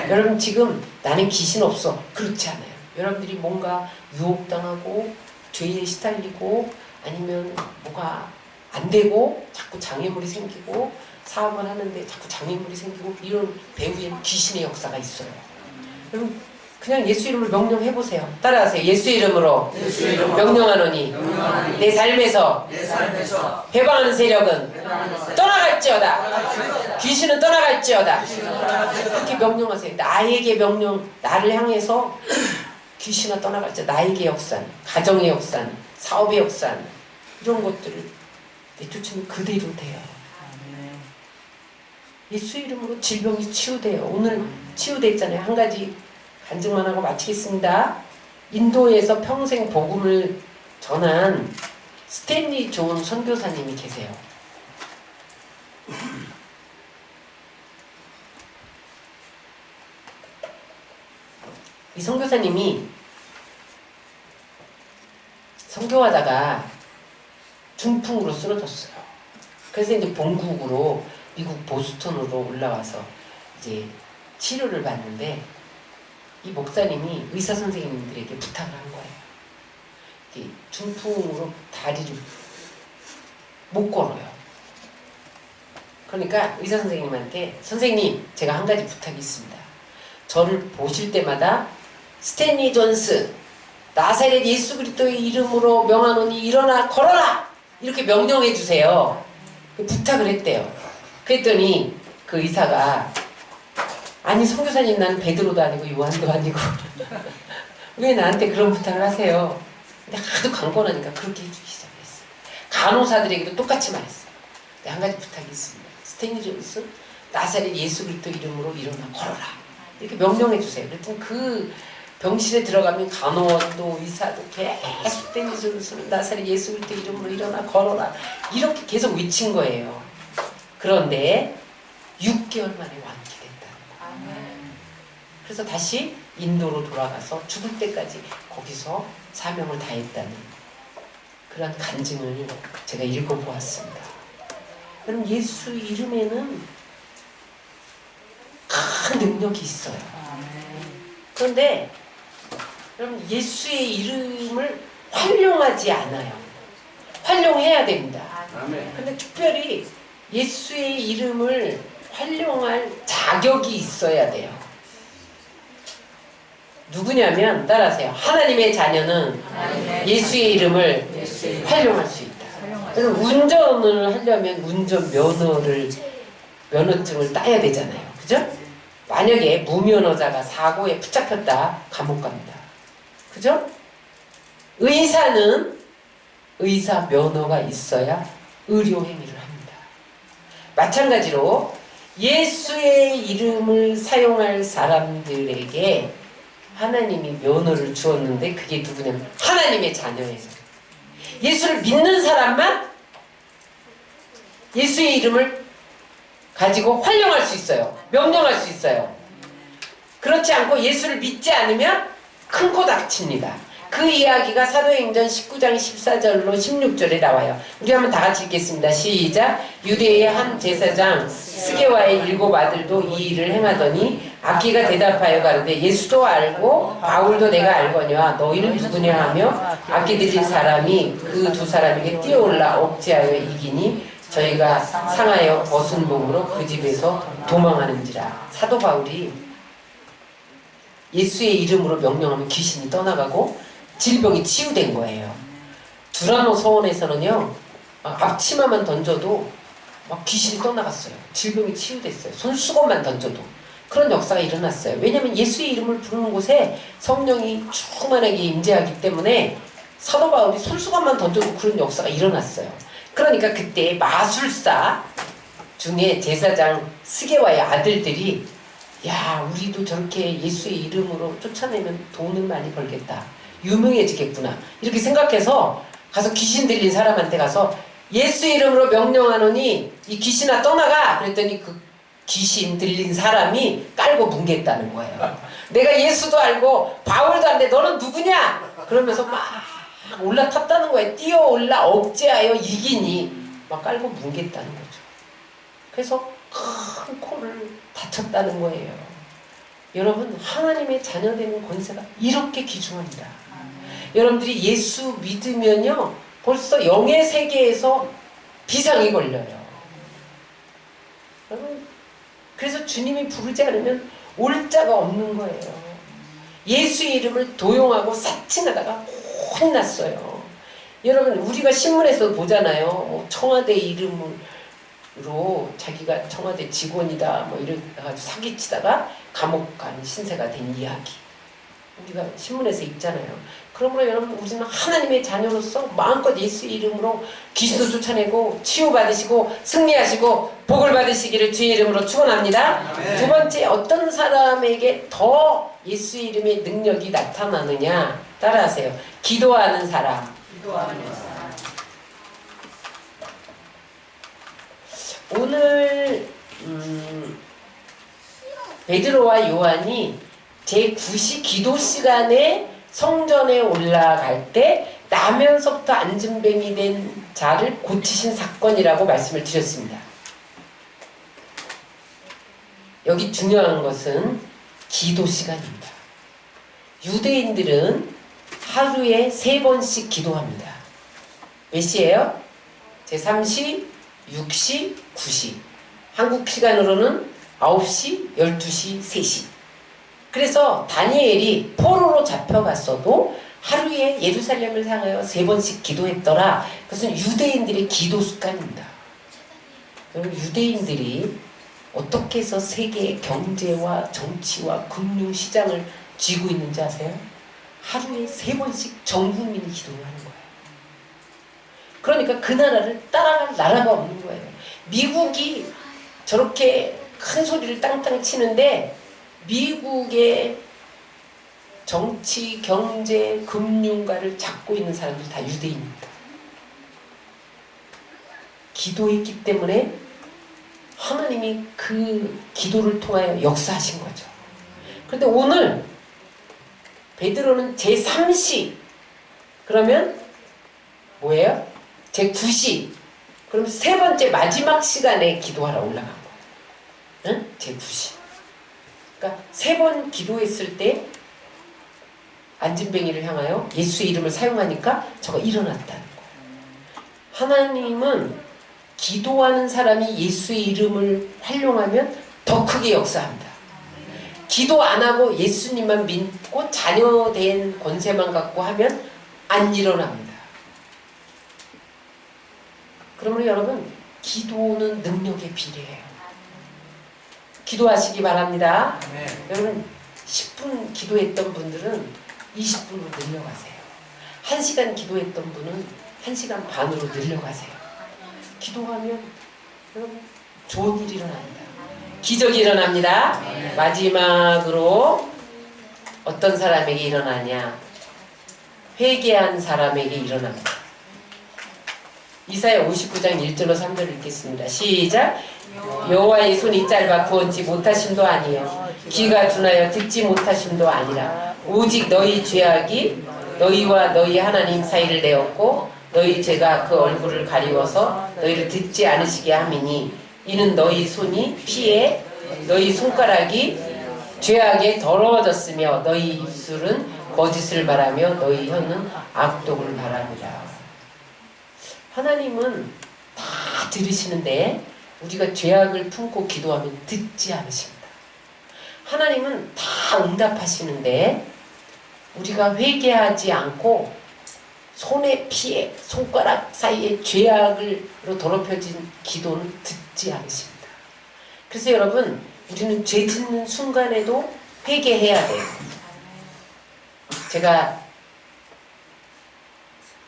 Speaker 1: 여러분 지금 나는 귀신 없어. 그렇지 않아요. 여러분들이 뭔가 유혹당하고 죄에 시달리고 아니면 뭐가 안 되고 자꾸 장애물이 생기고 사업을 하는데 자꾸 장애물이 생기고 이런 배후에는 귀신의 역사가 있어요. 여러분 그냥 예수 이름을 명령해보세요. 따라하세요. 예수 이름으로 명령하노니 내 삶에서 해방하는 세력은 떠나갈지어다. 귀신은 떠나갈지어다. 그렇게 명령하세요. 나에게 명령, 나를 향해서 귀신아 떠나갈지어다. 나에게 역산, 가정의 역산, 사업의 역산 이런 것들을 내쫓으면 그대로 돼요. 예수 이름으로 질병이 치유돼요. 오늘 치유됐잖아요. 한 가지 간증만 하고 마치겠습니다. 인도에서 평생 복음을 전한 스탠리 존 선교사님이 계세요. 이 선교사님이 선교하다가 중풍으로 쓰러졌어요. 그래서 이제 본국으로 미국 보스턴으로 올라와서 이제 치료를 받는데 이 목사님이 의사 선생님들에게 부탁을 한 거예요. 중풍으로 다리를 못 걸어요. 그러니까 의사 선생님한테 선생님 제가 한 가지 부탁이 있습니다. 저를 보실 때마다 스탠리 존스 나사렛 예수 그리스도의 이름으로 명하노니 일어나 걸어라 이렇게 명령해 주세요. 부탁을 했대요. 그랬더니 그 의사가 아니 선교사님 나는 베드로도 아니고 요한도 아니고 왜 나한테 그런 부탁을 하세요? 근데 하도 강권하니까 그렇게 해주기 시작했어요. 간호사들에게도 똑같이 말했어요. 근데 한 가지 부탁이 있습니다. 스탠리 존스 나사렛 예수 그리스도 이름으로 일어나 걸어라 이렇게 명령해 주세요. 그랬더니 그 병실에 들어가면 간호원도 의사도 계속 스탠리 존스 나사렛 예수 그리스도 이름으로 일어나 걸어라 이렇게 계속 외친 거예요. 그런데 6개월 만에 완쾌됐다는 거예요. 그래서 다시 인도로 돌아가서 죽을 때까지 거기서 사명을 다했다는 그런 간증을 제가 읽어보았습니다. 여러분 예수 이름에는 큰 능력이 있어요. 그런데 여러분 예수의 이름을 활용하지 않아요. 활용해야 됩니다. 그런데 특별히 예수의 이름을 활용할 자격이 있어야 돼요. 누구냐면 따라하세요. 하나님의 자녀는 예수의 이름을 활용할 수 있다. 운전을 하려면 운전 면허증을 따야 되잖아요. 그죠? 만약에 무면허자가 사고에 붙잡혔다 감옥 갑니다. 그죠? 의사는 의사 면허가 있어야 의료 행위를 합니다. 마찬가지로 예수의 이름을 사용할 사람들에게 하나님이 면허를 주었는데 그게 누구냐면 하나님의 자녀예요. 예수를 믿는 사람만 예수의 이름을 가지고 활용할 수 있어요. 명령할 수 있어요. 그렇지 않고 예수를 믿지 않으면 큰 코 닥칩니다. 그 이야기가 사도행전 19장 14절로 16절에 나와요. 우리 한번 다 같이 읽겠습니다. 시작. 유대의 한 제사장 스게와의 7 아들도 이 일을 행하더니 악기가 대답하여 가로되 예수도 알고 바울도 내가 알거니와 너희는 누구냐 하며 악기 들린 사람이 그 두 사람에게 뛰어올라 억제하여 이기니 저희가 상하여 벗은 몸으로 그 집에서 도망하는지라. 사도 바울이 예수의 이름으로 명령하면 귀신이 떠나가고 질병이 치유된 거예요. 두라노 서원에서는요, 앞치마만 던져도 막 귀신이 떠나갔어요. 질병이 치유됐어요. 손수건만 던져도. 그런 역사가 일어났어요. 왜냐하면 예수의 이름을 부르는 곳에 성령이 충만하게 임재하기 때문에 사도 바울이 손수건만 던져도 그런 역사가 일어났어요. 그러니까 그때 마술사 중에 제사장 스게와의 아들들이 야, 우리도 저렇게 예수의 이름으로 쫓아내면 돈을 많이 벌겠다. 유명해지겠구나. 이렇게 생각해서 가서 귀신 들린 사람한테 가서 예수 이름으로 명령하노니 이 귀신아 떠나가. 그랬더니 그 귀신 들린 사람이 깔고 뭉갰다는 거예요. 내가 예수도 알고 바울도 아는데 너는 누구냐? 그러면서 막 올라탔다는 거예요. 뛰어올라 억제하여 이기니 막 깔고 뭉갰다는 거죠. 그래서 큰 코를 다쳤다는 거예요. 여러분, 하나님의 자녀되는 권세가 이렇게 귀중합니다. 여러분들이 예수 믿으면요 벌써 영의 세계에서 비상이 걸려요. 여러분, 그래서 주님이 부르지 않으면 올 자가 없는 거예요. 예수의 이름을 도용하고 사칭하다가 혼났어요. 여러분, 우리가 신문에서 보잖아요. 뭐 청와대 이름으로 자기가 청와대 직원이다 뭐 이래가지고 사기치다가 감옥 간 신세가 된 이야기 우리가 신문에서 읽잖아요. 그러므로 여러분, 우리는 하나님의 자녀로서 마음껏 예수 이름으로 귀신도 쫓아내고 치유받으시고 승리하시고 복을 받으시기를 주의 이름으로 축원합니다. 두 번째, 어떤 사람에게 더 예수 이름의 능력이 나타나느냐 따라하세요. 기도하는 사람. 오늘 베드로와 요한이 제9시 기도 시간에 성전에 올라갈 때 나면서부터 안진뱅이 된 자를 고치신 사건이라고 말씀을 드렸습니다. 여기 중요한 것은 기도 시간입니다. 유대인들은 하루에 3번씩 기도합니다. 몇 시예요? 제3시, 6시, 9시. 한국 시간으로는 9시, 12시, 3시. 그래서 다니엘이 포로로 잡혀갔어도 하루에 예루살렘을 향하여 3번씩 기도했더라. 그것은 유대인들의 기도 습관입니다. 여러분, 유대인들이 어떻게 해서 세계의 경제와 정치와 금융 시장을 쥐고 있는지 아세요? 하루에 3번씩 전 국민이 기도를 하는 거예요. 그러니까 그 나라를 따라갈 나라가 없는 거예요. 미국이 저렇게 큰 소리를 땅땅 치는데 미국의 정치, 경제, 금융가를 잡고 있는 사람들 다 유대인입니다. 기도했기 때문에 하나님이 그 기도를 통하여 역사하신 거죠. 그런데 오늘 베드로는 제3시 그러면 뭐예요? 제9시 그럼 3번째 마지막 시간에 기도하러 올라간 거예요. 응? 제9시 그러니까 3번 기도했을 때 안진뱅이를 향하여 예수의 이름을 사용하니까 저거 일어났다는 거예요. 하나님은 기도하는 사람이 예수의 이름을 활용하면 더 크게 역사합니다. 기도 안 하고 예수님만 믿고 자녀된 권세만 갖고 하면 안 일어납니다. 그러므로 여러분, 기도는 능력에 비례해요. 기도하시기 바랍니다. 여러분, 10분 기도했던 분들은 20분으로 늘려가세요. 1시간 기도했던 분은 1시간 반으로 늘려가세요. 기도하면 여러분 좋은 일이 일어납니다. 기적이 일어납니다. 마지막으로 어떤 사람에게 일어나냐? 회개한 사람에게 일어납니다. 이사야 59장 1절로 3절을 읽겠습니다. 시작! 여호와의 손이 짧아 구원치 못하심도 아니요 귀가 둔하여 듣지 못하심도 아니라 오직 너희 죄악이 너희와 너희 하나님 사이를 내었고 너희 죄가 그 얼굴을 가리워서 너희를 듣지 않으시게 함이니 이는 너희 손이 피에 너희 손가락이 죄악에 더러워졌으며 너희 입술은 거짓을 말하며 너희 혀는 악독을 말하느라. 하나님은 다 들으시는데 우리가 죄악을 품고 기도하면 듣지 않으십니다. 하나님은 다 응답하시는데 우리가 회개하지 않고 손에 피에 손가락 사이에 죄악으로 더럽혀진 기도는 듣지 않으십니다. 그래서 여러분, 우리는 죄 짓는 순간에도 회개해야 돼요. 제가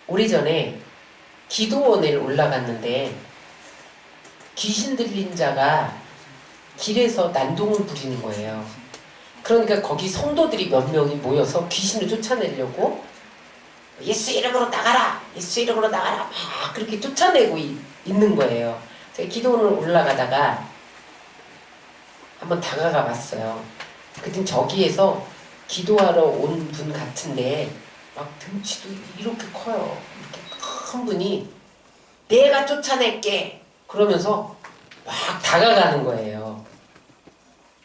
Speaker 1: 오래전에 기도원에 올라갔는데 귀신 들린 자가 길에서 난동을 부리는 거예요. 그러니까 거기 성도들이 몇 명이 모여서 귀신을 쫓아내려고 예수 이름으로 나가라! 예수 이름으로 나가라! 막 그렇게 쫓아내고 있는 거예요. 제가 기도원을 올라가다가 한번 다가가 봤어요. 그땐 저기에서 기도하러 온 분 같은데 막 등치도 이렇게 커요. 이렇게 큰 분이 내가 쫓아낼게! 그러면서 막 다가가는 거예요.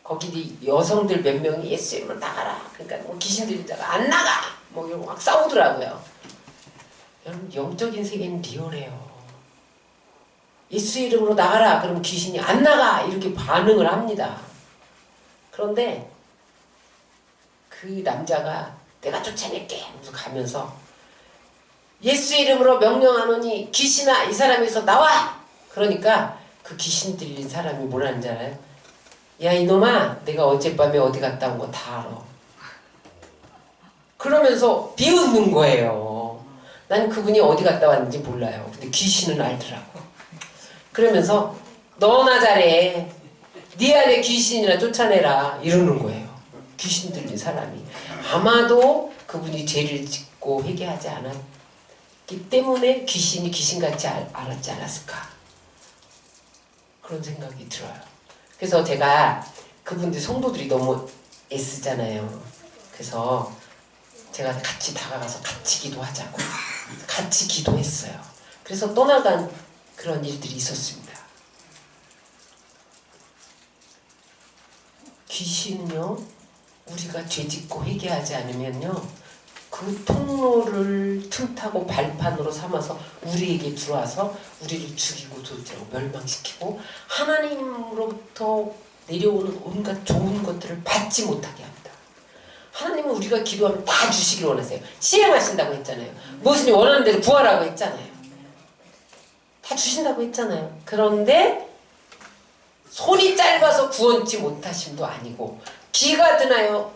Speaker 1: 거기 여성들 몇 명이 예수 이름으로 나가라. 그러니까 뭐 귀신 들린 자가 안 나가! 뭐 이러고 막 싸우더라고요. 여러분, 영적인 세계는 리얼해요. 예수 이름으로 나가라. 그러면 귀신이 안 나가! 이렇게 반응을 합니다. 그런데 그 남자가 내가 쫓아낼게! 하면서 가면서 예수 이름으로 명령하노니 귀신아 이 사람에서 나와! 그러니까 그 귀신 들린 사람이 뭐라는 줄 알아요? 야 이놈아, 내가 어젯밤에 어디 갔다 온 거 다 알아. 그러면서 비웃는 거예요. 난 그분이 어디 갔다 왔는지 몰라요. 근데 귀신은 알더라고. 그러면서 너나 잘해. 네 안에 귀신이나 쫓아내라. 이러는 거예요. 귀신 들린 사람이. 아마도 그분이 죄를 짓고 회개하지 않았기 때문에 귀신이 귀신같이 알았지 않았을까. 그런 생각이 들어요. 그래서 제가 그분들 성도들이 너무 애쓰잖아요. 그래서 제가 같이 다가가서 같이 기도하자고 같이 기도했어요. 그래서 떠나간 그런 일들이 있었습니다. 귀신은요, 우리가 죄짓고 회개하지 않으면요, 그 통로를 틈타고 발판으로 삼아서 우리에게 들어와서 우리를 죽이고 도지하고 멸망시키고 하나님으로부터 내려오는 온갖 좋은 것들을 받지 못하게 합니다. 하나님은 우리가 기도하면 다 주시길 원하세요. 시행하신다고 했잖아요. 무엇이든 원하는 대로 구하라고 했잖아요. 다 주신다고 했잖아요. 그런데 손이 짧아서 구원치 못하심도 아니고 귀가 드나요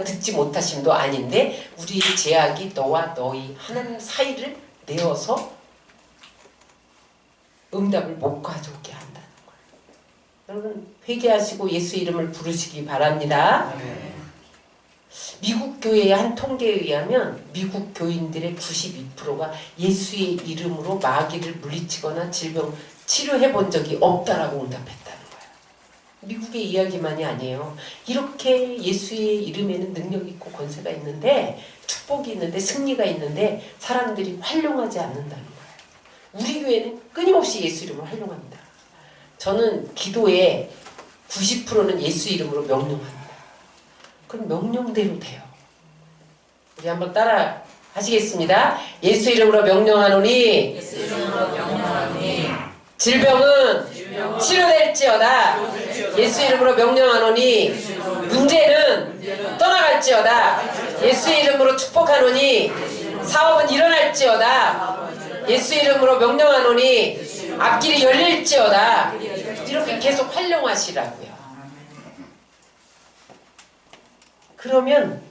Speaker 1: 듣지 못하심도 아닌데 우리의 죄악이 너와 너희 하나님 사이를 내어서 응답을 못 가져오게 한다는 거예요. 여러분, 회개하시고 예수 이름을 부르시기 바랍니다. 미국 교회의 한 통계에 의하면 미국 교인들의 92%가 예수의 이름으로 마귀를 물리치거나 질병 치료해 본 적이 없다라고 응답했다는 거예요. 미국의 이야기만이 아니에요. 이렇게 예수의 이름에는 능력이 있고 권세가 있는데 축복이 있는데 승리가 있는데 사람들이 활용하지 않는다는 거예요. 우리 교회는 끊임없이 예수 이름을 활용합니다. 저는 기도의 90%는 예수 이름으로 명령합니다. 그럼 명령대로 돼요. 우리 한번 따라 하시겠습니다. 예수 이름으로 명령하노니 질병은 치료될지어다. 예수 이름으로 명령하노니 문제는 떠나갈지어다. 예수 이름으로 축복하노니 사업은 일어날지어다. 예수 이름으로 명령하노니 앞길이 열릴지어다. 이렇게 계속 활용하시라고요. 그러면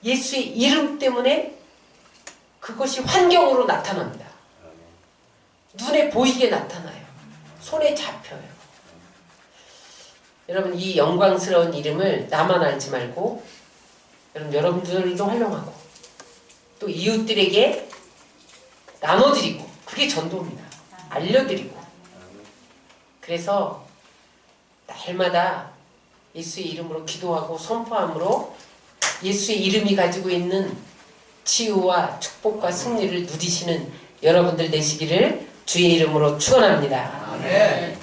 Speaker 1: 예수의 이름 때문에 그것이 환경으로 나타납니다. 눈에 보이게 나타나요. 손에 잡혀요. 여러분, 이 영광스러운 이름을 나만 알지 말고 여러분들도 활용하고 또 이웃들에게 나눠드리고, 그게 전도입니다. 알려드리고. 그래서 날마다 예수의 이름으로 기도하고 선포함으로 예수의 이름이 가지고 있는 치유와 축복과 승리를 누리시는 여러분들 되시기를 주의 이름으로 축원합니다.
Speaker 2: 아멘.